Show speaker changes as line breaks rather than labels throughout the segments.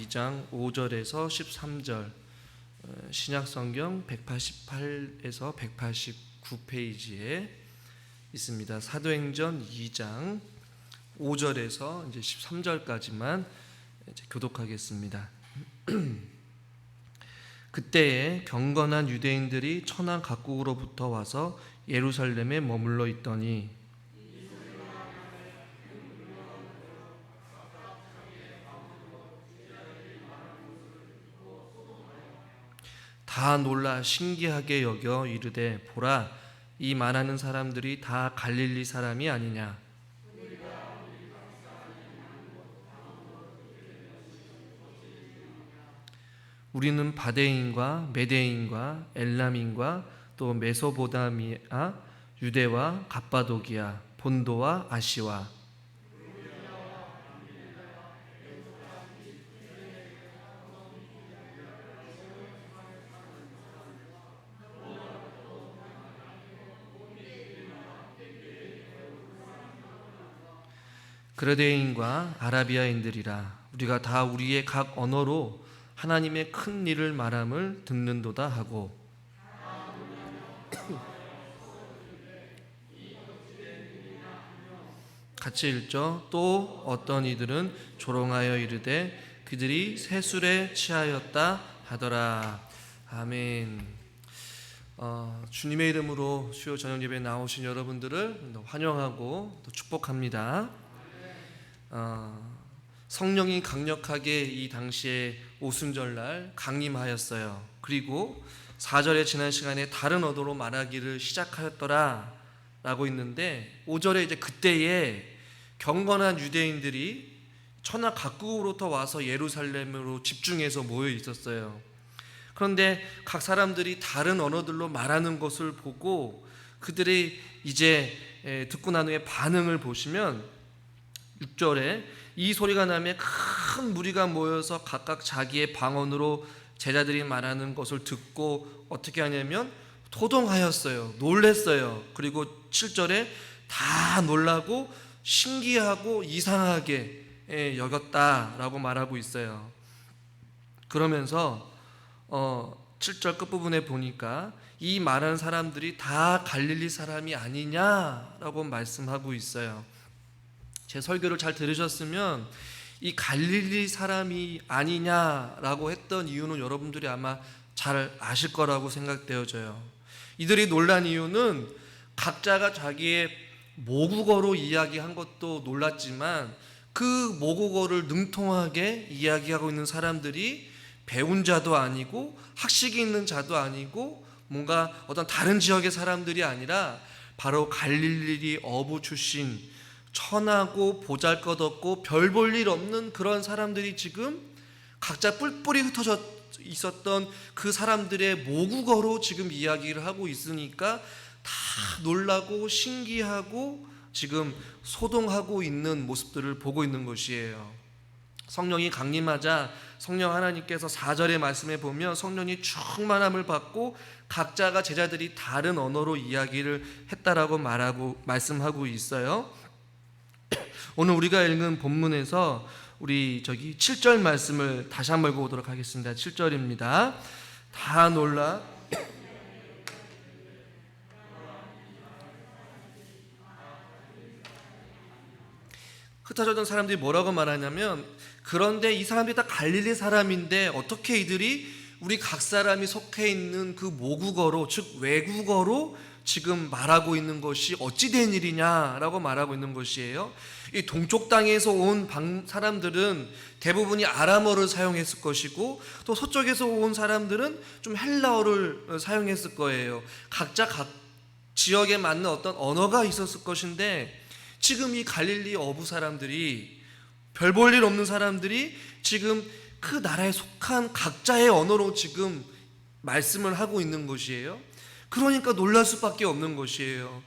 2장 5절에서 13절, 신약성경 188에서 189페이지에 있습니다. 사도행전 2장 5절에서 이제 13절까지만 교독하겠습니다. 그때에 경건한 유대인들이 천하 각국으로부터 와서 예루살렘에 머물러 있더니 다 놀라 신기하게 여겨 이르되 보라, 이 말하는 사람들이 다 갈릴리 사람이 아니냐. 우리는 바데인과 메데인과 엘람인과 또 메소포타미아, 유대와 갑바도기아, 본도와 아시와 그레데인과 아라비아인들이라. 우리가 다 우리의 각 언어로 하나님의 큰 일을 말함을 듣는도다 하고 같이 읽죠. 또 어떤 이들은 조롱하여 이르되 그들이 새술에 취하였다 하더라. 아멘. 주님의 이름으로 수요 저녁 예배에 나오신 여러분들을 환영하고 또 축복합니다. 성령이 강력하게 이 당시에 오순절날 강림하였어요. 그리고 4절에 지난 시간에 다른 언어로 말하기를 시작하였더라 라고 있는데 5절에 이제 그때에 경건한 유대인들이 천하 각국으로부터 와서 예루살렘으로 집중해서 모여 있었어요. 그런데 각 사람들이 다른 언어들로 말하는 것을 보고 그들이 이제 듣고 난 후에 반응을 보시면 6절에 이 소리가 나며 큰 무리가 모여서 각각 자기의 방언으로 제자들이 말하는 것을 듣고 어떻게 하냐면 토동하였어요. 놀랬어요. 그리고 7절에 다 놀라고 신기하고 이상하게 여겼다라고 말하고 있어요. 그러면서 7절 끝부분에 보니까 이 말하는 사람들이 다 갈릴리 사람이 아니냐라고 말씀하고 있어요. 제 설교를 잘 들으셨으면 이 갈릴리 사람이 아니냐라고 했던 이유는 여러분들이 아마 잘 아실 거라고 생각되어져요. 이들이 놀란 이유는 각자가 자기의 모국어로 이야기한 것도 놀랐지만 그 모국어를 능통하게 이야기하고 있는 사람들이 배운 자도 아니고 학식이 있는 자도 아니고 뭔가 어떤 다른 지역의 사람들이 아니라 바로 갈릴리 어부 출신 천하고 보잘것없고 별 볼 일 없는 그런 사람들이 지금 각자 뿔뿔이 흩어져 있었던 그 사람들의 모국어로 지금 이야기를 하고 있으니까 다 놀라고 신기하고 지금 소동하고 있는 모습들을 보고 있는 것이에요. 성령이 강림하자 성령 하나님께서 4절의 말씀에 보면 성령이 충만함을 받고 각자가 제자들이 다른 언어로 이야기를 했다라고 말씀하고 있어요. 오늘 우리가 읽은 본문에서 우리 7절 말씀을 다시 한번 읽어보도록 하겠습니다. 7절입니다. 다 놀라 흩어졌던 사람들이 뭐라고 말하냐면 그런데 이 사람들이 다 갈릴리 사람인데 어떻게 이들이 우리 각 사람이 속해 있는 그 모국어로 즉 외국어로 지금 말하고 있는 것이 어찌 된 일이냐라고 말하고 있는 것이에요. 이 동쪽 땅에서 온 사람들은 대부분이 아람어를 사용했을 것이고 또 서쪽에서 온 사람들은 좀 헬라어를 사용했을 거예요. 각자 각 지역에 맞는 어떤 언어가 있었을 것인데 지금 이 갈릴리 어부 사람들이 별 볼 일 없는 사람들이 지금 그 나라에 속한 각자의 언어로 지금 말씀을 하고 있는 것이에요. 그러니까 놀랄 수밖에 없는 것이에요.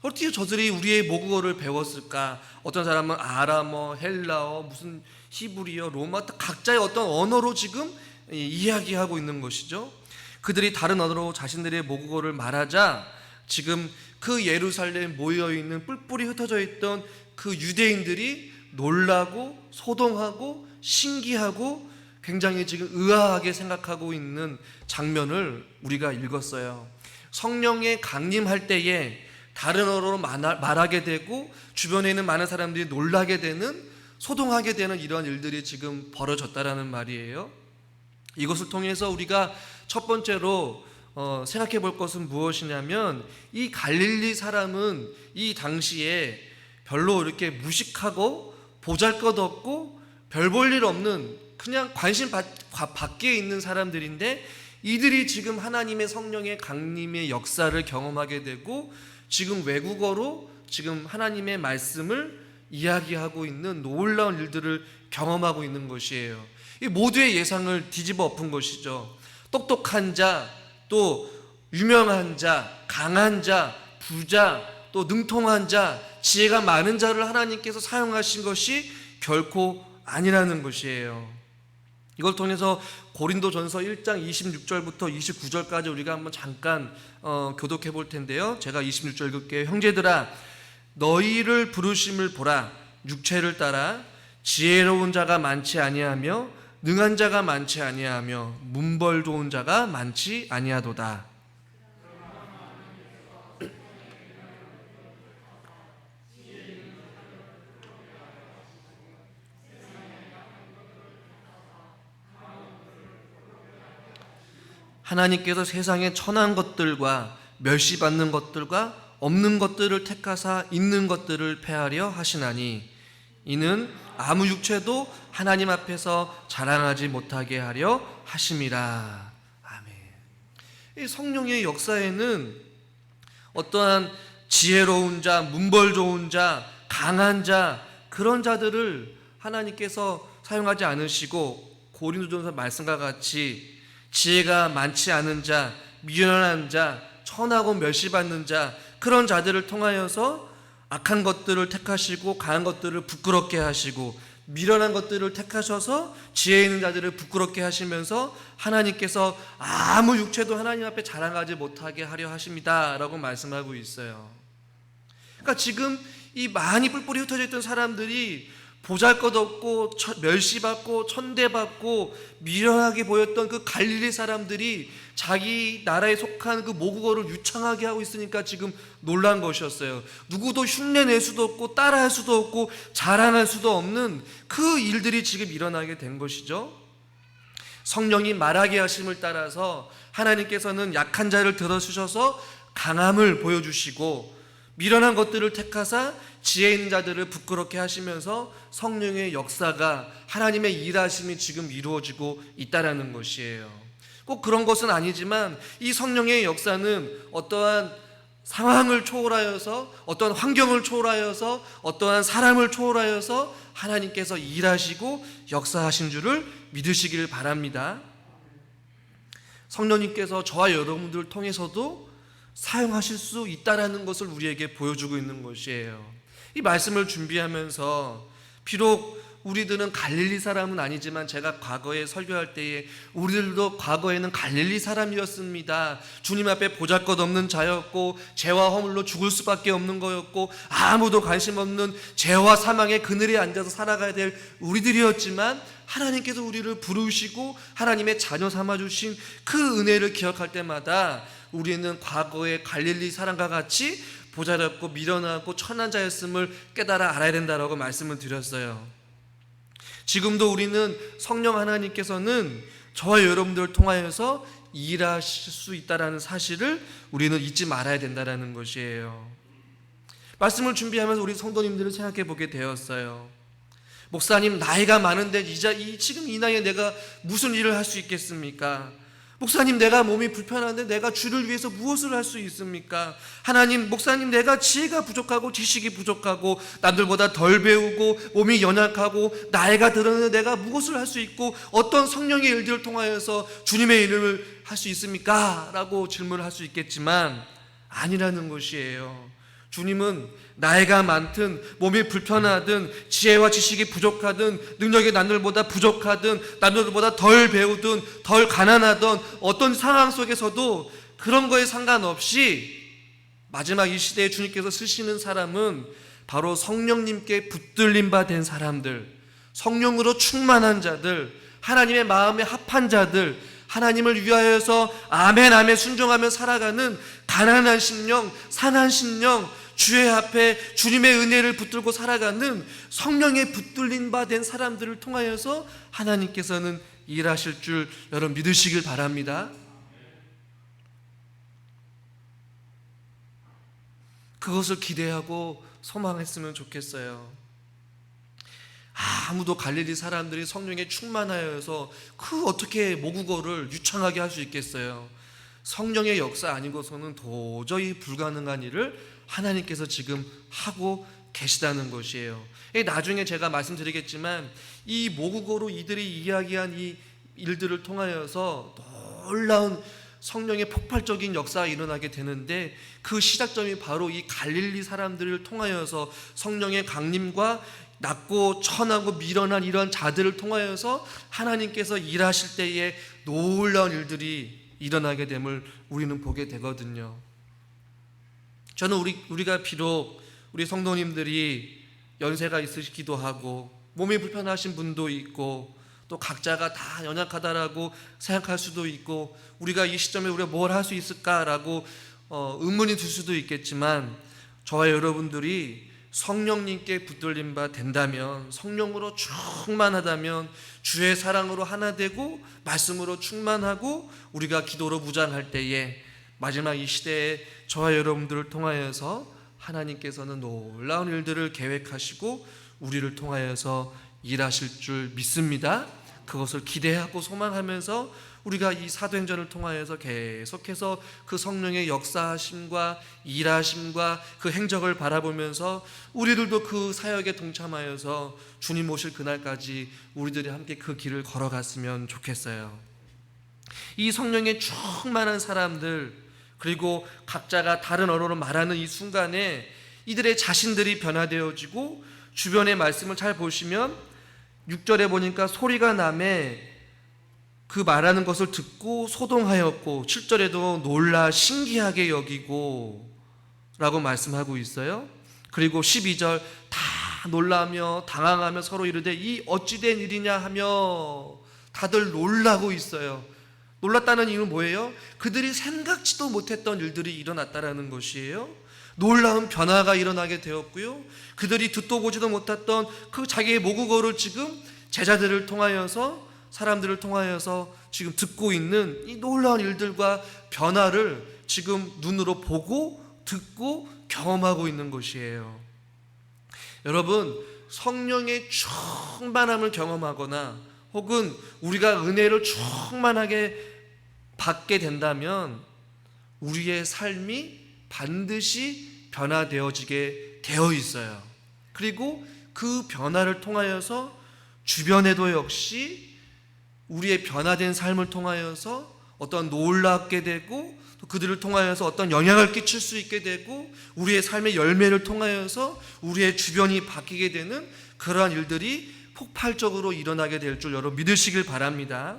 어떻게 저들이 우리의 모국어를 배웠을까? 어떤 사람은 아람어, 헬라어, 무슨 히브리어, 로마 각자의 어떤 언어로 지금 이야기하고 있는 것이죠. 그들이 다른 언어로 자신들의 모국어를 말하자 지금 그 예루살렘에 모여있는 뿔뿔이 흩어져 있던 그 유대인들이 놀라고 소동하고 신기하고 굉장히 지금 의아하게 생각하고 있는 장면을 우리가 읽었어요. 성령의 강림할 때에 다른 언어로 말하게 되고 주변에 있는 많은 사람들이 놀라게 되는, 소동하게 되는 이런 일들이 지금 벌어졌다라는 말이에요. 이것을 통해서 우리가 첫 번째로 생각해 볼 것은 무엇이냐면, 이 갈릴리 사람은 이 당시에 별로 이렇게 무식하고 보잘것없고 별 볼 일 없는, 그냥 관심 밖에 있는 사람들인데, 이들이 지금 하나님의 성령의 강림의 역사를 경험하게 되고 지금 외국어로 지금 하나님의 말씀을 이야기하고 있는 놀라운 일들을 경험하고 있는 것이에요. 이 모두의 예상을 뒤집어 엎은 것이죠. 똑똑한 자, 또 유명한 자, 강한 자, 부자, 또 능통한 자, 지혜가 많은 자를 하나님께서 사용하신 것이 결코 아니라는 것이에요. 이걸 통해서 고린도전서 1장 26절부터 29절까지 우리가 한번 잠깐 교독해 볼 텐데요. 제가 26절 읽을게요. 형제들아, 너희를 부르심을 보라. 육체를 따라 지혜로운 자가 많지 아니하며 능한 자가 많지 아니하며 문벌 좋은 자가 많지 아니하도다. 하나님께서 세상에 천한 것들과 멸시받는 것들과 없는 것들을 택하사 있는 것들을 폐하려 하시나니, 이는 아무 육체도 하나님 앞에서 자랑하지 못하게 하려 하심이라. 아멘. 이 성령의 역사에는 어떠한 지혜로운 자, 문벌 좋은 자, 강한 자, 그런 자들을 하나님께서 사용하지 않으시고, 고린도전서 말씀과 같이 지혜가 많지 않은 자, 미련한 자, 천하고 멸시받는 자, 그런 자들을 통하여서 악한 것들을 택하시고 강한 것들을 부끄럽게 하시고, 미련한 것들을 택하셔서 지혜 있는 자들을 부끄럽게 하시면서 하나님께서 아무 육체도 하나님 앞에 자랑하지 못하게 하려 하십니다 라고 말씀하고 있어요. 그러니까 지금 이 많이 뿔뿔이 흩어져 있던 사람들이 보잘것없고 멸시받고 천대받고 미련하게 보였던 그 갈릴리 사람들이 자기 나라에 속한 그 모국어를 유창하게 하고 있으니까 지금 놀란 것이었어요. 누구도 흉내낼 수도 없고 따라할 수도 없고 자랑할 수도 없는 그 일들이 지금 일어나게 된 것이죠. 성령이 말하게 하심을 따라서 하나님께서는 약한 자를 들어주셔서 강함을 보여주시고, 미련한 것들을 택하사 지혜 있는 자들을 부끄럽게 하시면서 성령의 역사가, 하나님의 일하심이 지금 이루어지고 있다라는 것이에요. 꼭 그런 것은 아니지만 이 성령의 역사는 어떠한 상황을 초월하여서, 어떠한 환경을 초월하여서, 어떠한 사람을 초월하여서 하나님께서 일하시고 역사하신 줄을 믿으시길 바랍니다. 성령님께서 저와 여러분들을 통해서도 사용하실 수 있다라는 것을 우리에게 보여주고 있는 것이에요. 이 말씀을 준비하면서 비록 우리들은 갈릴리 사람은 아니지만, 제가 과거에 설교할 때에 우리들도 과거에는 갈릴리 사람이었습니다. 주님 앞에 보잘것없는 자였고 죄와 허물로 죽을 수밖에 없는 거였고 아무도 관심 없는 죄와 사망의 그늘에 앉아서 살아가야 될 우리들이었지만, 하나님께서 우리를 부르시고 하나님의 자녀 삼아주신 그 은혜를 기억할 때마다 우리는 과거의 갈릴리 사람과 같이 보잘없고 미련하고 천한 자였음을 깨달아 알아야 된다라고 말씀을 드렸어요. 지금도 우리는 성령 하나님께서는 저와 여러분들을 통하여서 일하실 수 있다는 사실을 우리는 잊지 말아야 된다는 것이에요. 말씀을 준비하면서 우리 성도님들을 생각해 보게 되었어요. 목사님, 나이가 많은데 지금 이 나이에 내가 무슨 일을 할 수 있겠습니까? 목사님, 내가 몸이 불편한데 내가 주를 위해서 무엇을 할 수 있습니까? 하나님, 목사님, 내가 지혜가 부족하고 지식이 부족하고 남들보다 덜 배우고 몸이 연약하고 나이가 들었는데 내가 무엇을 할 수 있고 어떤 성령의 일들을 통하여서 주님의 일을 할 수 있습니까? 라고 질문을 할 수 있겠지만 아니라는 것이에요. 주님은 나이가 많든 몸이 불편하든 지혜와 지식이 부족하든 능력이 남들보다 부족하든 남들보다 덜 배우든 덜 가난하든 어떤 상황 속에서도 그런 거에 상관없이 마지막 이 시대에 주님께서 쓰시는 사람은 바로 성령님께 붙들림 바 된 사람들, 성령으로 충만한 자들, 하나님의 마음에 합한 자들, 하나님을 위하여서 아멘 아멘 순종하며 살아가는 가난한 심령, 상한 심령, 주의 앞에 주님의 은혜를 붙들고 살아가는 성령에 붙들린 바 된 사람들을 통하여서 하나님께서는 일하실 줄 여러분 믿으시길 바랍니다. 그것을 기대하고 소망했으면 좋겠어요. 아무도 갈릴리 사람들이 성령에 충만하여서 그 어떻게 모국어를 유창하게 할 수 있겠어요? 성령의 역사 아니고서는 도저히 불가능한 일을 하나님께서 지금 하고 계시다는 것이에요. 나중에 제가 말씀드리겠지만 이 모국어로 이들이 이야기한 이 일들을 통하여서 놀라운 성령의 폭발적인 역사가 일어나게 되는데 그 시작점이 바로 이 갈릴리 사람들을 통하여서 성령의 강림과 낮고 천하고 미련한 이런 자들을 통하여서 하나님께서 일하실 때에 놀라운 일들이 일어나게 됨을 우리는 보게 되거든요. 저는 우리가 비록 우리 성도님들이 연세가 있으시기도 하고 몸이 불편하신 분도 있고 또 각자가 다 연약하다라고 생각할 수도 있고 우리가 이 시점에 우리가 뭘 할 수 있을까라고 의문이 들 수도 있겠지만 저와 여러분들이 성령님께 붙들림 바 된다면, 성령으로 충만하다면, 주의 사랑으로 하나 되고 말씀으로 충만하고 우리가 기도로 무장할 때에 마지막 이 시대에 저와 여러분들을 통하여서 하나님께서는 놀라운 일들을 계획하시고 우리를 통하여서 일하실 줄 믿습니다. 그것을 기대하고 소망하면서 우리가 이 사도행전을 통하여서 계속해서 그 성령의 역사하심과 일하심과 그 행적을 바라보면서 우리들도 그 사역에 동참하여서 주님 오실 그날까지 우리들이 함께 그 길을 걸어갔으면 좋겠어요. 이 성령의 충만한 사람들, 그리고 각자가 다른 언어로 말하는 이 순간에 이들의 자신들이 변화되어지고, 주변의 말씀을 잘 보시면 6절에 보니까 소리가 나매 그 말하는 것을 듣고 소동하였고, 7절에도 놀라 신기하게 여기고 라고 말씀하고 있어요. 그리고 12절 다 놀라며 당황하며 서로 이르되 이 어찌된 일이냐 하며 다들 놀라고 있어요. 놀랐다는 이유는 뭐예요? 그들이 생각지도 못했던 일들이 일어났다라는 것이에요. 놀라운 변화가 일어나게 되었고요, 그들이 듣도 보지도 못했던 그 자기의 모국어를 지금 제자들을 통하여서, 사람들을 통하여서 지금 듣고 있는 이 놀라운 일들과 변화를 지금 눈으로 보고 듣고 경험하고 있는 것이에요. 여러분, 성령의 충만함을 경험하거나 혹은 우리가 은혜를 충만하게 받게 된다면 우리의 삶이 반드시 변화되어지게 되어 있어요. 그리고 그 변화를 통하여서 주변에도 역시 우리의 변화된 삶을 통하여서 어떤 놀랍게 되고, 또 그들을 통하여서 어떤 영향을 끼칠 수 있게 되고, 우리의 삶의 열매를 통하여서 우리의 주변이 바뀌게 되는 그러한 일들이 폭발적으로 일어나게 될 줄 여러분 믿으시길 바랍니다.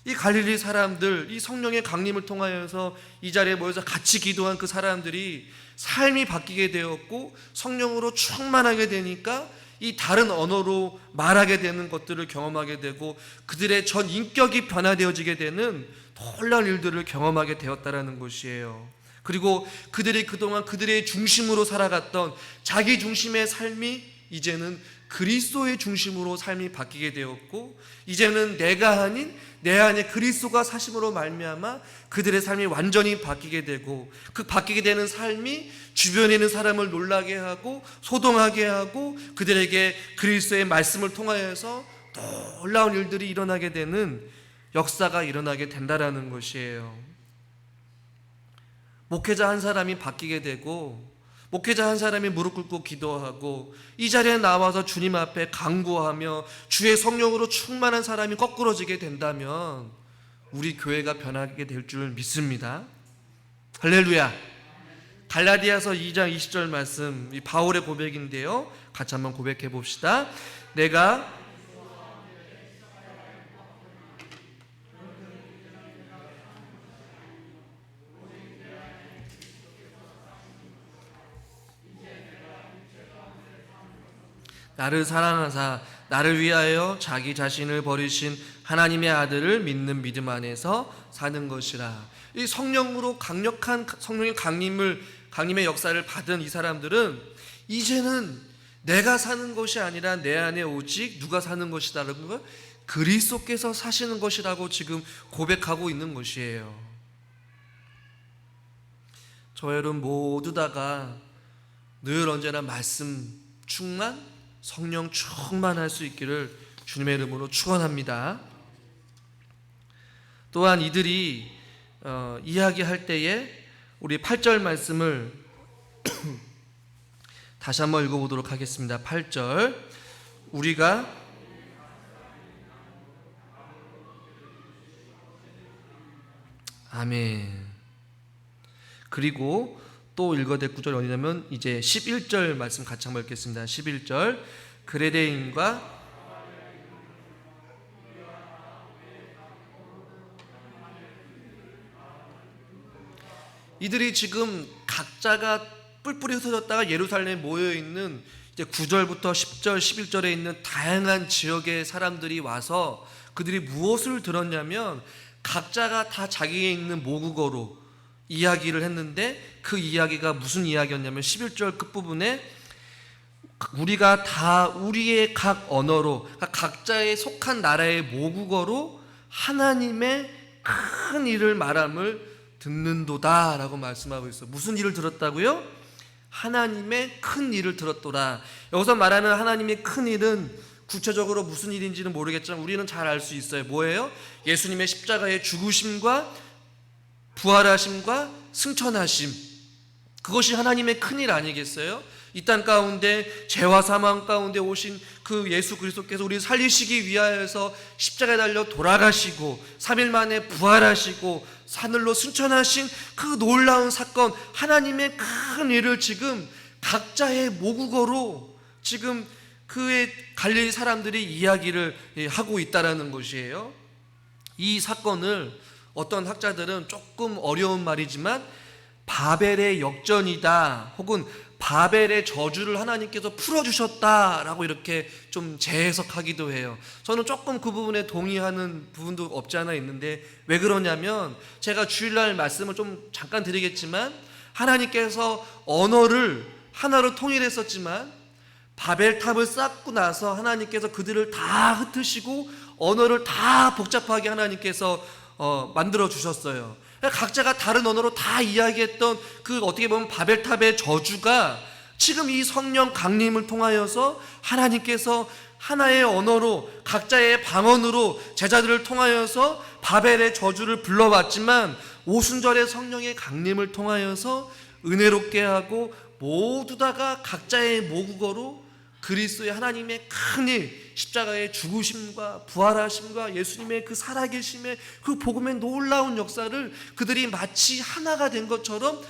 이 갈릴리 사람들, 이 성령의 강림을 통하여서 이 자리에 모여서 같이 기도한 그 사람들이 삶이 바뀌게 되었고, 성령으로 충만하게 되니까 이 다른 언어로 말하게 되는 것들을 경험하게 되고, 그들의 전 인격이 변화되어지게 되는 놀라운 일들을 경험하게 되었다라는 것이에요. 그리고 그들이 그동안 그들의 중심으로 살아갔던 자기 중심의 삶이 이제는 그리스도의 중심으로 삶이 바뀌게 되었고, 이제는 내가 아닌 내 안에 그리스도가 사심으로 말미암아 그들의 삶이 완전히 바뀌게 되고, 그 바뀌게 되는 삶이 주변에 있는 사람을 놀라게 하고 소동하게 하고 그들에게 그리스도의 말씀을 통하여서 놀라운 일들이 일어나게 되는 역사가 일어나게 된다라는 것이에요. 목회자 한 사람이 바뀌게 되고, 목회자 한 사람이 무릎 꿇고 기도하고 이 자리에 나와서 주님 앞에 간구하며 주의 성령으로 충만한 사람이 거꾸러지게 된다면 우리 교회가 변하게 될 줄 믿습니다. 할렐루야. 갈라디아서 2장 20절 말씀, 이 바울의 고백인데요, 같이 한번 고백해 봅시다. 내가 나를 사랑하사 나를 위하여 자기 자신을 버리신 하나님의 아들을 믿는 믿음 안에서 사는 것이라. 이 성령으로 강력한 성령의 강림의 역사를 받은 이 사람들은 이제는 내가 사는 것이 아니라 내 안에 오직 누가 사는 것이다라는 걸 그리스도께서 사시는 것이라고 지금 고백하고 있는 것이에요. 저 여러분 모두 다가 늘 언제나 말씀 충만, 성령 충만할 수 있기를 주님의 이름으로 축원합니다. 또한 이들이 이야기할 때에 우리 8절 말씀을 다시 한번 읽어보도록 하겠습니다. 8절 우리가 아멘. 그리고 또 읽어댈 구절이 어디냐면 이제 11절 말씀 같이 한번 읽겠습니다. 11절 그레데인과 이들이 지금 각자가 뿔뿔이 흩어졌다가 예루살렘에 모여있는 이제 9절부터 10절, 11절에 있는 다양한 지역의 사람들이 와서 그들이 무엇을 들었냐면 각자가 다 자기에 있는 모국어로 이야기를 했는데 그 이야기가 무슨 이야기였냐면 11절 끝부분에 우리가 다 우리의 각 언어로 그러니까 각자의 속한 나라의 모국어로 하나님의 큰 일을 말함을 듣는도다 라고 말씀하고 있어요. 무슨 일을 들었다고요? 하나님의 큰 일을 들었더라. 여기서 말하는 하나님의 큰 일은 구체적으로 무슨 일인지는 모르겠지만 우리는 잘 알 수 있어요. 뭐예요? 예수님의 십자가의 죽으심과 부활하심과 승천하심, 그것이 하나님의 큰일 아니겠어요? 이 땅 가운데 죄와 사망 가운데 오신 그 예수 그리스도께서 우리를 살리시기 위하여서 십자가에 달려 돌아가시고 3일 만에 부활하시고 하늘로 승천하신 그 놀라운 사건, 하나님의 큰 일을 지금 각자의 모국어로 지금 그의 갈릴리 사람들이 이야기를 하고 있다라는 것이에요. 이 사건을 어떤 학자들은 조금 어려운 말이지만 바벨의 역전이다 혹은 바벨의 저주를 하나님께서 풀어주셨다라고 이렇게 좀 재해석하기도 해요. 저는 조금 그 부분에 동의하는 부분도 없지 않아 있는데 왜 그러냐면 제가 주일날 말씀을 좀 잠깐 드리겠지만 하나님께서 언어를 하나로 통일했었지만 바벨탑을 쌓고 나서 하나님께서 그들을 다 흩으시고 언어를 다 복잡하게 하나님께서 만들어 주셨어요. 각자가 다른 언어로 다 이야기했던 그 어떻게 보면 바벨탑의 저주가 지금 이 성령 강림을 통하여서 하나님께서 하나의 언어로 각자의 방언으로 제자들을 통하여서 바벨의 저주를 불러왔지만 오순절의 성령의 강림을 통하여서 은혜롭게 하고 모두 다가 각자의 모국어로 그리스도의 하나님의 큰일, 십자가의 죽으심과 부활하심과 예수님의 그 살아계심의 그 복음의 놀라운 역사를 그들이 마치 하나가 된 것처럼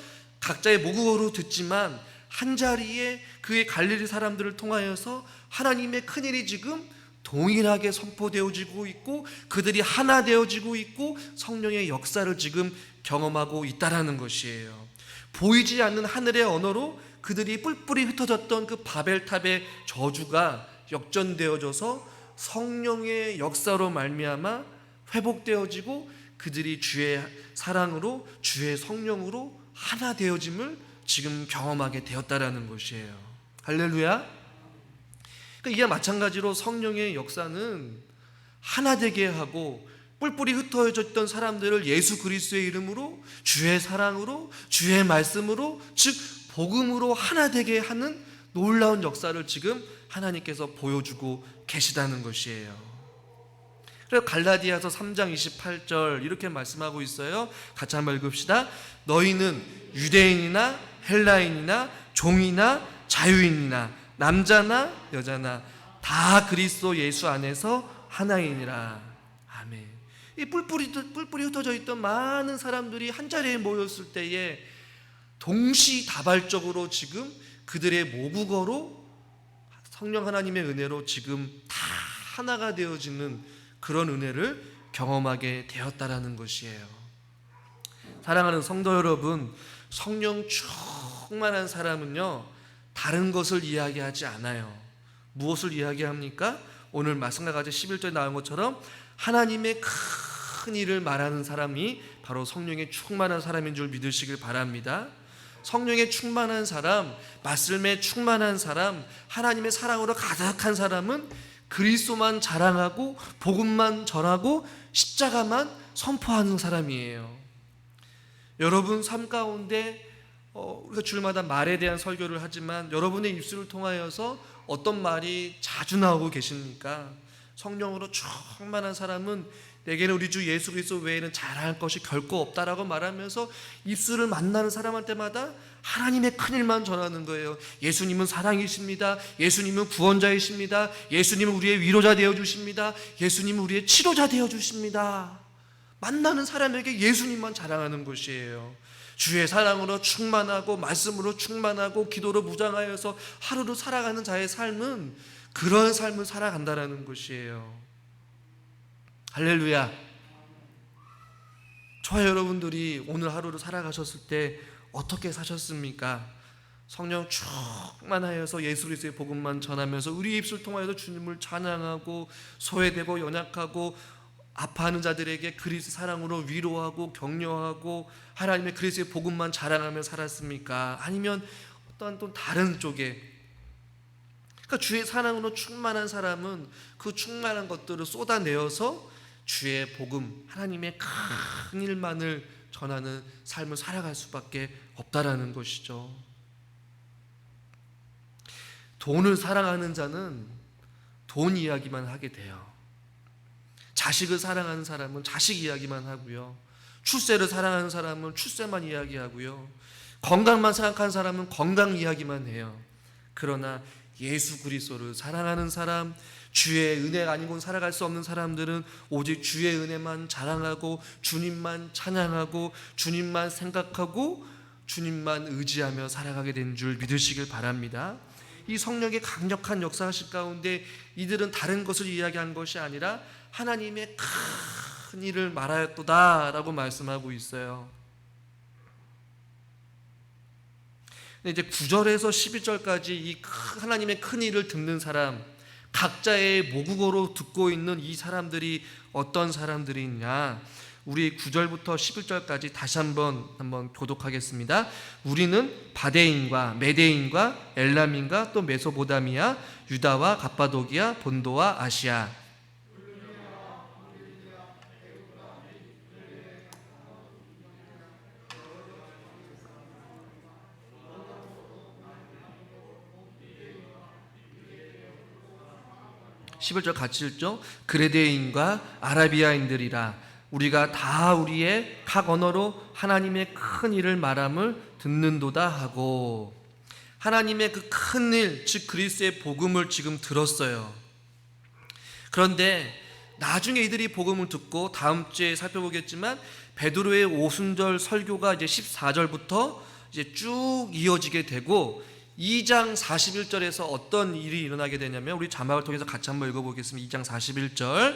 각자의 모국어로 듣지만 한자리에 그의 갈릴리 사람들을 통하여서 하나님의 큰일이 지금 동일하게 선포되어지고 있고 그들이 하나 되어지고 있고 성령의 역사를 지금 경험하고 있다라는 것이에요. 보이지 않는 하늘의 언어로 그들이 뿔뿔이 흩어졌던 그 바벨탑의 저주가 역전되어져서 성령의 역사로 말미암아 회복되어지고 그들이 주의 사랑으로 주의 성령으로 하나 되어짐을 지금 경험하게 되었다라는 것이에요. 할렐루야. 그러니까 이와 마찬가지로 성령의 역사는 하나 되게 하고 뿔뿔이 흩어졌던 사람들을 예수 그리스도의 이름으로 주의 사랑으로 주의 말씀으로 즉 복음으로 하나 되게 하는 놀라운 역사를 지금 하나님께서 보여주고 계시다는 것이에요. 그래서 갈라디아서 3장 28절 이렇게 말씀하고 있어요. 같이 한번 읽읍시다. 너희는 유대인이나 헬라인이나 종이나 자유인이나 남자나 여자나 다 그리스도 예수 안에서 하나이니라. 아멘. 이 뿔뿔이 흩어져 있던 많은 사람들이 한자리에 모였을 때에 동시다발적으로 지금 그들의 모국어로 성령 하나님의 은혜로 지금 다 하나가 되어지는 그런 은혜를 경험하게 되었다라는 것이에요. 사랑하는 성도 여러분, 성령 충만한 사람은요 다른 것을 이야기하지 않아요. 무엇을 이야기합니까? 오늘 말씀과 같이 11절에 나온 것처럼 하나님의 큰 일을 말하는 사람이 바로 성령에 충만한 사람인 줄 믿으시길 바랍니다. 성령에 충만한 사람, 말씀에 충만한 사람, 하나님의 사랑으로 가득한 사람은 그리스도만 자랑하고 복음만 전하고 십자가만 선포하는 사람이에요. 여러분 삶 가운데 우리가 주일마다 말에 대한 설교를 하지만 여러분의 입술을 통하여서 어떤 말이 자주 나오고 계십니까? 성령으로 충만한 사람은 내게는 우리 주 예수 그리스도 외에는 잘할 것이 결코 없다라고 말하면서 입술을 만나는 사람한테마다 하나님의 큰 일만 전하는 거예요. 예수님은 사랑이십니다. 예수님은 구원자이십니다. 예수님은 우리의 위로자 되어주십니다. 예수님은 우리의 치료자 되어주십니다. 만나는 사람에게 예수님만 자랑하는 것이에요. 주의 사랑으로 충만하고 말씀으로 충만하고 기도로 무장하여서 하루를 살아가는 자의 삶은 그런 삶을 살아간다라는 것이에요. 할렐루야. 저와 여러분들이 오늘 하루를 살아가셨을 때 어떻게 사셨습니까? 성령 충만하여서 예수 그리스도의 복음만 전하면서 우리 입술 통하여서 주님을 찬양하고 소외되고 연약하고 아파하는 자들에게 그리스도 사랑으로 위로하고 격려하고 하나님의 그리스도의 복음만 자랑하며 살았습니까? 아니면 어떤 또 다른 쪽에, 그러니까 주의 사랑으로 충만한 사람은 그 충만한 것들을 쏟아내어서 주의 복음, 하나님의 큰 일만을 전하는 삶을 살아갈 수밖에 없다라는 것이죠. 돈을 사랑하는 자는 돈 이야기만 하게 돼요. 자식을 사랑하는 사람은 자식 이야기만 하고요. 출세를 사랑하는 사람은 출세만 이야기하고요. 건강만 생각하는 사람은 건강 이야기만 해요. 그러나 예수 그리스도를 사랑하는 사람, 주의 은혜가 아니고는 살아갈 수 없는 사람들은 오직 주의 은혜만 자랑하고 주님만 찬양하고 주님만 생각하고 주님만 의지하며 살아가게 된 줄 믿으시길 바랍니다. 이 성령의 강력한 역사하실 가운데 이들은 다른 것을 이야기한 것이 아니라 하나님의 큰 일을 말하였도다 라고 말씀하고 있어요. 근데 이제 9절에서 11절까지 이 하나님의 큰 일을 듣는 사람, 각자의 모국어로 듣고 있는 이 사람들이 어떤 사람들이 있냐, 우리 9절부터 11절까지 다시 한번 교독하겠습니다. 우리는 바데인과 메데인과 엘람인과 또 메소보다미아, 유다와 갑바도기아, 본도와 아시아, 11절 같이 읽죠. 그레데인과 아라비아인들이라 우리가 다 우리의 각 언어로 하나님의 큰 일을 말함을 듣는도다 하고, 하나님의 그 큰 일, 즉 그리스도의 복음을 지금 들었어요. 그런데 나중에 이들이 복음을 듣고 다음 주에 살펴보겠지만 베드로의 오순절 설교가 이제 14절부터 이제 쭉 이어지게 되고 2장 41절에서 어떤 일이 일어나게 되냐면, 우리 자막을 통해서 같이 한번 읽어보겠습니다. 2장 41절.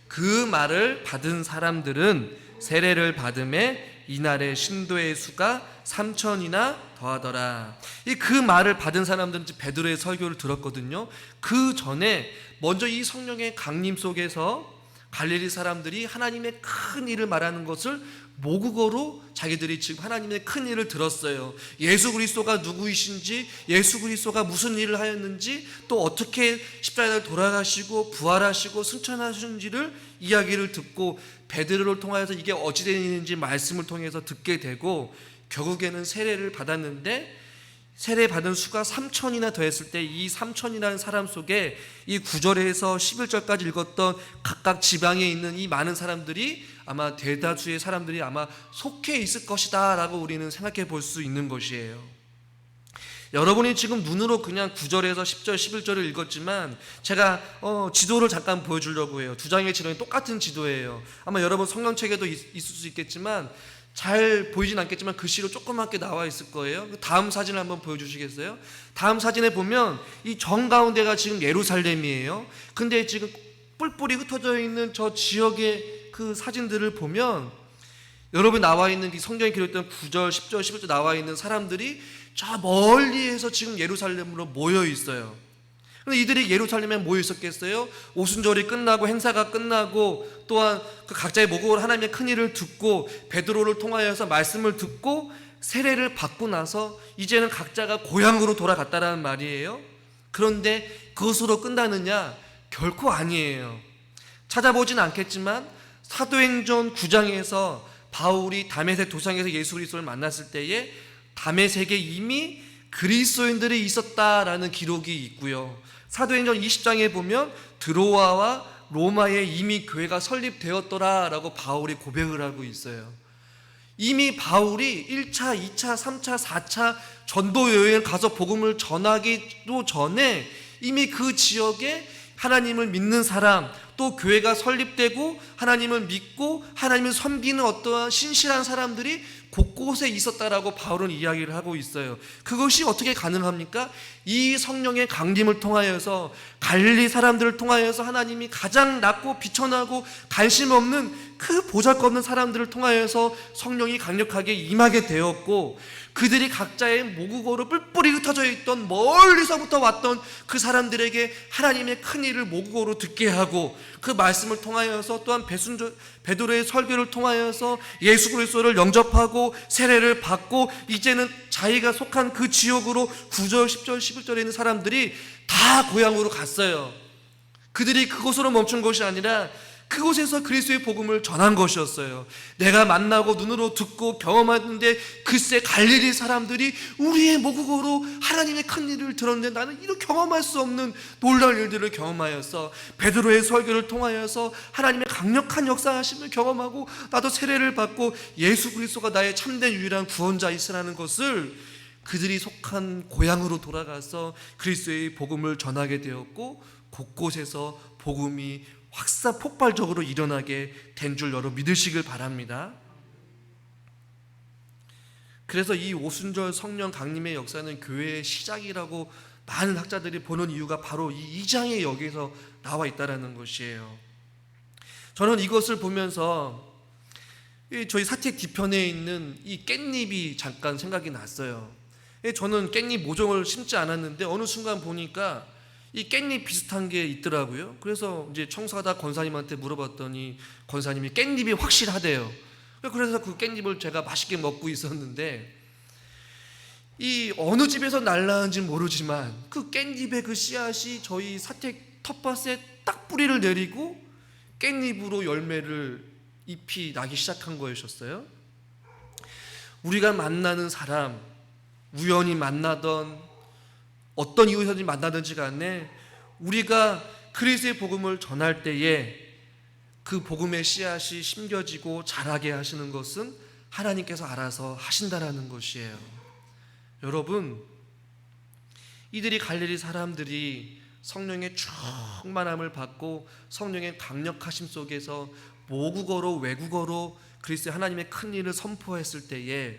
그 말을 받은 사람들은 세례를 받음에 이날의 신도의 수가 3,000이나 더하더라. 그 말을 받은 사람들은 베드로의 설교를 들었거든요. 그 전에 먼저 이 성령의 강림 속에서 갈릴리 사람들이 하나님의 큰 일을 말하는 것을 모국어로 자기들이 지금 하나님의 큰 일을 들었어요. 예수 그리스도가 누구이신지, 예수 그리스도가 무슨 일을 하였는지, 또 어떻게 십자가에 돌아가시고 부활하시고 승천하시는지를 이야기를 듣고 베드로를 통하여서 이게 어찌 되는지 말씀을 통해서 듣게 되고, 결국에는 세례를 받았는데 세례 받은 수가 3,000이나 더했을 때 이 3,000이라는 사람 속에 이 9절에서 11절까지 읽었던 각각 지방에 있는 이 많은 사람들이 아마 대다수의 사람들이 아마 속해 있을 것이다 라고 우리는 생각해 볼 수 있는 것이에요. 여러분이 지금 눈으로 그냥 9절에서 10절, 11절을 읽었지만 제가 지도를 잠깐 보여주려고 해요. 두 장의 지도는 똑같은 지도예요. 아마 여러분 성경책에도 있을 수 있겠지만 잘 보이진 않겠지만 글씨로 조그맣게 나와 있을 거예요. 다음 사진을 한번 보여주시겠어요? 다음 사진에 보면 이 정가운데가 지금 예루살렘이에요. 근데 지금 뿔뿔이 흩어져 있는 저 지역의 그 사진들을 보면 여러분 나와 있는 성경에 기록된 9절, 10절, 11절 나와 있는 사람들이 저 멀리에서 지금 예루살렘으로 모여 있어요. 그런데 이들이 예루살렘에 모여 있었겠어요? 오순절이 끝나고 행사가 끝나고 또한 그 각자의 목으로 하나님의 큰 일을 듣고 베드로를 통하여서 말씀을 듣고 세례를 받고 나서 이제는 각자가 고향으로 돌아갔다라는 말이에요. 그런데 그것으로 끝나느냐? 결코 아니에요. 찾아보진 않겠지만 사도행전 9장에서 바울이 다메섹 도상에서 예수 그리스도를 만났을 때에 다메섹에 이미 그리스도인들이 있었다라는 기록이 있고요. 사도행전 20장에 보면 드로아와 로마에 이미 교회가 설립되었더라라고 바울이 고백을 하고 있어요. 이미 바울이 1차, 2차, 3차, 4차 전도 여행을 가서 복음을 전하기도 전에 이미 그 지역에 하나님을 믿는 사람, 또 교회가 설립되고 하나님을 믿고 하나님을 섬기는 어떠한 신실한 사람들이 곳곳에 있었다라고 바울은 이야기를 하고 있어요. 그것이 어떻게 가능합니까? 이 성령의 강림을 통하여서 갈릴리 사람들을 통하여서 하나님이 가장 낮고 비천하고 관심 없는 그 보잘것없는 사람들을 통하여서 성령이 강력하게 임하게 되었고, 그들이 각자의 모국어로 뿔뿔이 흩어져 있던 멀리서부터 왔던 그 사람들에게 하나님의 큰 일을 모국어로 듣게 하고, 그 말씀을 통하여서 또한 베드로의 설교를 통하여서 예수 그리스도를 영접하고 세례를 받고 이제는 자기가 속한 그 지역으로 9절, 10절, 11절에 있는 사람들이 다 고향으로 갔어요. 그들이 그곳으로 멈춘 것이 아니라 그곳에서 그리스도의 복음을 전한 것이었어요. 내가 만나고 눈으로 듣고 경험하는데 글쎄 갈릴리 사람들이 우리의 모국어로 하나님의 큰 일을 들었는데 나는 이런 경험할 수 없는 놀라운 일들을 경험하여서 베드로의 설교를 통하여서 하나님의 강력한 역사하심을 경험하고 나도 세례를 받고 예수 그리스도가 나의 참된 유일한 구원자이시라는 것을 그들이 속한 고향으로 돌아가서 그리스도의 복음을 전하게 되었고, 곳곳에서 복음이 폭발적으로 일어나게 된 줄 여러분 믿으시길 바랍니다. 그래서 이 오순절 성령 강림의 역사는 교회의 시작이라고 많은 학자들이 보는 이유가 바로 이 2장에 여기서 나와 있다는 것이에요. 저는 이것을 보면서 저희 사택 뒤편에 있는 이 깻잎이 잠깐 생각이 났어요. 저는 깻잎 모종을 심지 않았는데 어느 순간 보니까 이 깻잎 비슷한 게 있더라고요. 그래서 이제 청사다 권사님한테 물어봤더니 권사님이 깻잎이 확실하대요. 그래서 그 깻잎을 제가 맛있게 먹고 있었는데, 이 어느 집에서 날라온지 모르지만 그 깻잎의 그 씨앗이 저희 사택 텃밭에 딱 뿌리를 내리고 깻잎으로 열매를 잎이 나기 시작한 거였어요. 우리가 만나는 사람, 우연히 만나던 어떤 이유에서든지 만나든지 간에 우리가 그리스도의 복음을 전할 때에 그 복음의 씨앗이 심겨지고 자라게 하시는 것은 하나님께서 알아서 하신다라는 것이에요. 여러분, 이들이 갈릴리 사람들이 성령의 충만함을 받고 성령의 강력하심 속에서 모국어로 외국어로 그리스도의 하나님의 큰 일을 선포했을 때에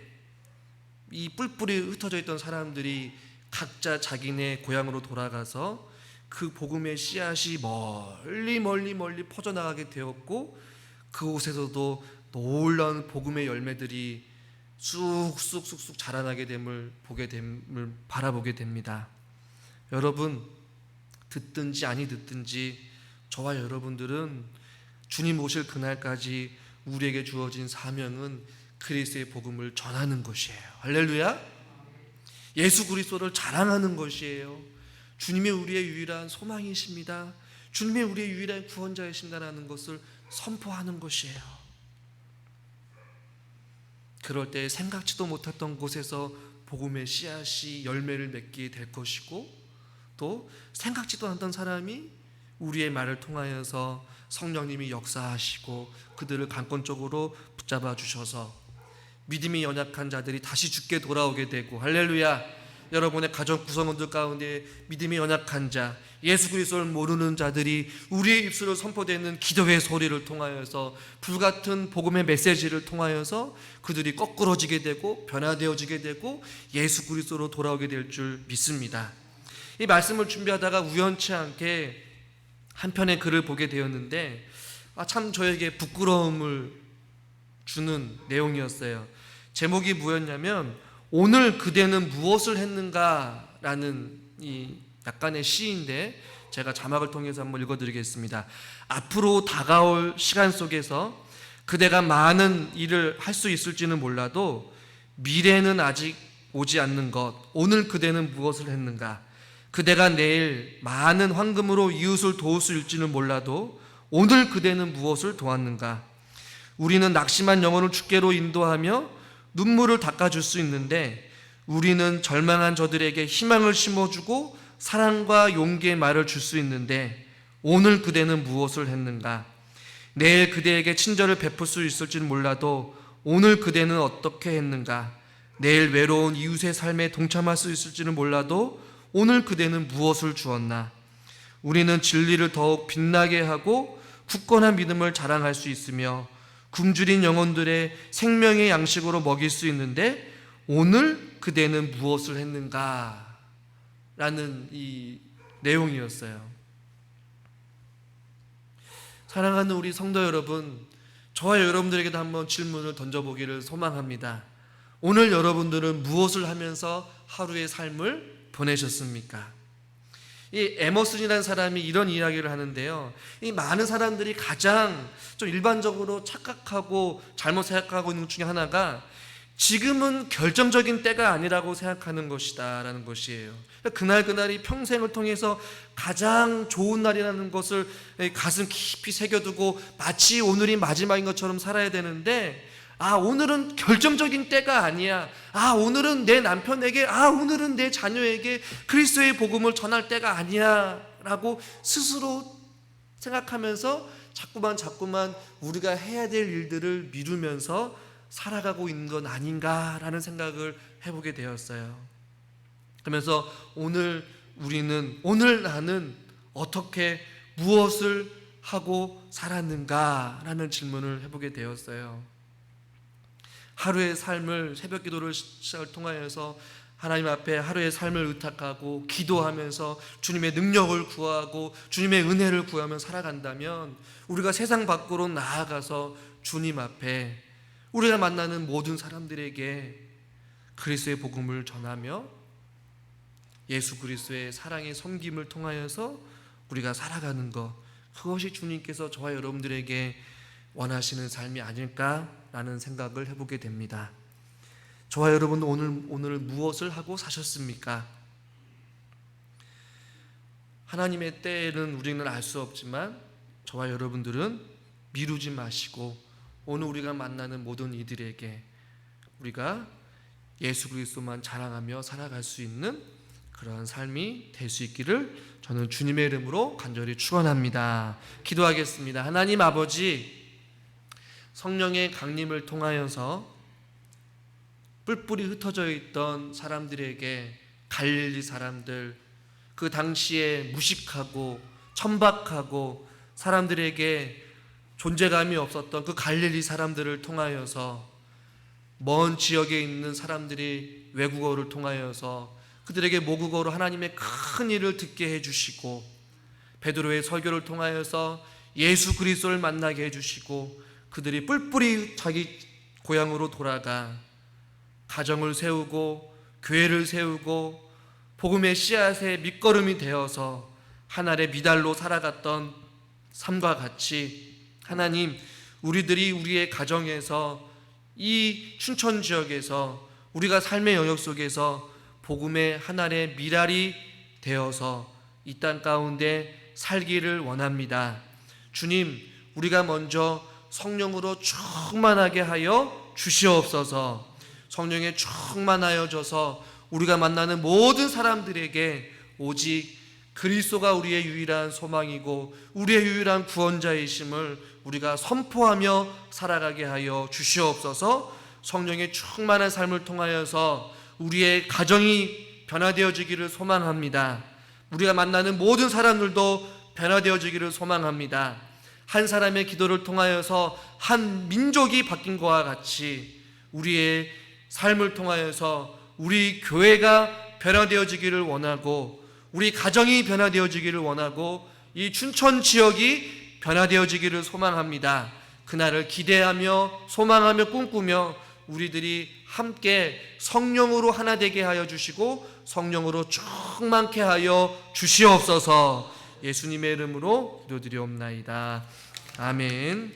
이 뿔뿔이 흩어져 있던 사람들이 각자 자기네 고향으로 돌아가서 그 복음의 씨앗이 멀리 퍼져나가게 되었고, 그곳에서도 놀라운 복음의 열매들이 쑥쑥 자라나게 됨을 바라보게 됩니다. 여러분, 듣든지 아니 듣든지 저와 여러분들은 주님 오실 그날까지 우리에게 주어진 사명은 그리스도의 복음을 전하는 것이에요. 할렐루야. 예수 그리스도를 자랑하는 것이에요. 주님이 우리의 유일한 소망이십니다. 주님이 우리의 유일한 구원자이신다라는 것을 선포하는 것이에요. 그럴 때 생각지도 못했던 곳에서 복음의 씨앗이 열매를 맺게 될 것이고, 또 생각지도 않던 사람이 우리의 말을 통하여서 성령님이 역사하시고 그들을 강권적으로 붙잡아 주셔서 믿음이 연약한 자들이 다시 주께 돌아오게 되고, 할렐루야. 여러분의 가족 구성원들 가운데 믿음이 연약한 자, 예수 그리스도를 모르는 자들이 우리의 입술로 선포되는 기도의 소리를 통하여서 불같은 복음의 메시지를 통하여서 그들이 거꾸러지게 되고 변화되어지게 되고 예수 그리스도로 돌아오게 될 줄 믿습니다. 이 말씀을 준비하다가 우연치 않게 한 편의 글을 보게 되었는데 참 저에게 부끄러움을 주는 내용이었어요. 제목이 뭐였냐면 오늘 그대는 무엇을 했는가 라는 이 약간의 시인데 제가 자막을 통해서 한번 읽어드리겠습니다. 앞으로 다가올 시간 속에서 그대가 많은 일을 할 수 있을지는 몰라도 미래는 아직 오지 않는 것, 오늘 그대는 무엇을 했는가? 그대가 내일 많은 황금으로 이웃을 도울 수 있을지는 몰라도 오늘 그대는 무엇을 도왔는가? 우리는 낙심한 영혼을 주께로 인도하며 눈물을 닦아줄 수 있는데 우리는 절망한 저들에게 희망을 심어주고 사랑과 용기의 말을 줄 수 있는데 오늘 그대는 무엇을 했는가? 내일 그대에게 친절을 베풀 수 있을지는 몰라도 오늘 그대는 어떻게 했는가? 내일 외로운 이웃의 삶에 동참할 수 있을지는 몰라도 오늘 그대는 무엇을 주었나? 우리는 진리를 더욱 빛나게 하고 굳건한 믿음을 자랑할 수 있으며 굶주린 영혼들의 생명의 양식으로 먹일 수 있는데 오늘 그대는 무엇을 했는가? 라는 이 내용이었어요. 사랑하는 우리 성도 여러분, 저와 여러분들에게도 한번 질문을 던져보기를 소망합니다. 오늘 여러분들은 무엇을 하면서 하루의 삶을 보내셨습니까? 이 에머슨이라는 사람이 이런 이야기를 하는데요. 이 많은 사람들이 가장 좀 일반적으로 착각하고 잘못 생각하고 있는 것 중에 하나가 지금은 결정적인 때가 아니라고 생각하는 것이다 라는 것이에요. 그날그날이 평생을 통해서 가장 좋은 날이라는 것을 가슴 깊이 새겨두고 마치 오늘이 마지막인 것처럼 살아야 되는데, 오늘은 결정적인 때가 아니야. 오늘은 내 남편에게, 오늘은 내 자녀에게 그리스도의 복음을 전할 때가 아니야 라고 스스로 생각하면서 자꾸만 우리가 해야 될 일들을 미루면서 살아가고 있는 건 아닌가라는 생각을 해보게 되었어요. 그러면서 오늘 나는 어떻게 무엇을 하고 살았는가라는 질문을 해보게 되었어요. 하루의 삶을, 새벽 기도를 시작을 통하여서 하나님 앞에 하루의 삶을 의탁하고 기도하면서 주님의 능력을 구하고 주님의 은혜를 구하며 살아간다면 우리가 세상 밖으로 나아가서 주님 앞에 우리가 만나는 모든 사람들에게 그리스도의 복음을 전하며 예수 그리스도의 사랑의 섬김을 통하여서 우리가 살아가는 것, 그것이 주님께서 저와 여러분들에게 원하시는 삶이 아닐까라는 생각을 해보게 됩니다. 저와 여러분은 오늘 무엇을 하고 사셨습니까? 하나님의 때에는 우리는 알 수 없지만 저와 여러분들은 미루지 마시고 오늘 우리가 만나는 모든 이들에게 우리가 예수 그리스도만 자랑하며 살아갈 수 있는 그러한 삶이 될 수 있기를 저는 주님의 이름으로 간절히 축원합니다. 기도하겠습니다. 하나님 아버지, 성령의 강림을 통하여서 뿔뿔이 흩어져 있던 사람들에게, 갈릴리 사람들, 그 당시에 무식하고 천박하고 사람들에게 존재감이 없었던 그 갈릴리 사람들을 통하여서 먼 지역에 있는 사람들이 외국어를 통하여서 그들에게 모국어로 하나님의 큰 일을 듣게 해주시고 베드로의 설교를 통하여서 예수 그리스도를 만나게 해주시고 그들이 뿔뿔이 자기 고향으로 돌아가 가정을 세우고 교회를 세우고 복음의 씨앗의 밑거름이 되어서 하늘의 미달로 살아갔던 삶과 같이 하나님, 우리들이 우리의 가정에서 이 춘천 지역에서 우리가 삶의 영역 속에서 복음의 하늘의 미랄이 되어서 이 땅 가운데 살기를 원합니다. 주님, 우리가 먼저 성령으로 충만하게 하여 주시옵소서. 성령에 충만하여져서 우리가 만나는 모든 사람들에게 오직 그리스도가 우리의 유일한 소망이고 우리의 유일한 구원자이심을 우리가 선포하며 살아가게 하여 주시옵소서. 성령의 충만한 삶을 통하여서 우리의 가정이 변화되어지기를 소망합니다. 우리가 만나는 모든 사람들도 변화되어지기를 소망합니다. 한 사람의 기도를 통하여서 한 민족이 바뀐 것과 같이 우리의 삶을 통하여서 우리 교회가 변화되어지기를 원하고 우리 가정이 변화되어지기를 원하고 이 춘천 지역이 변화되어지기를 소망합니다. 그날을 기대하며 소망하며 꿈꾸며 우리들이 함께 성령으로 하나 되게 하여 주시고 성령으로 충만케 하여 주시옵소서. 예수님의 이름으로 기도드리옵나이다. 아멘.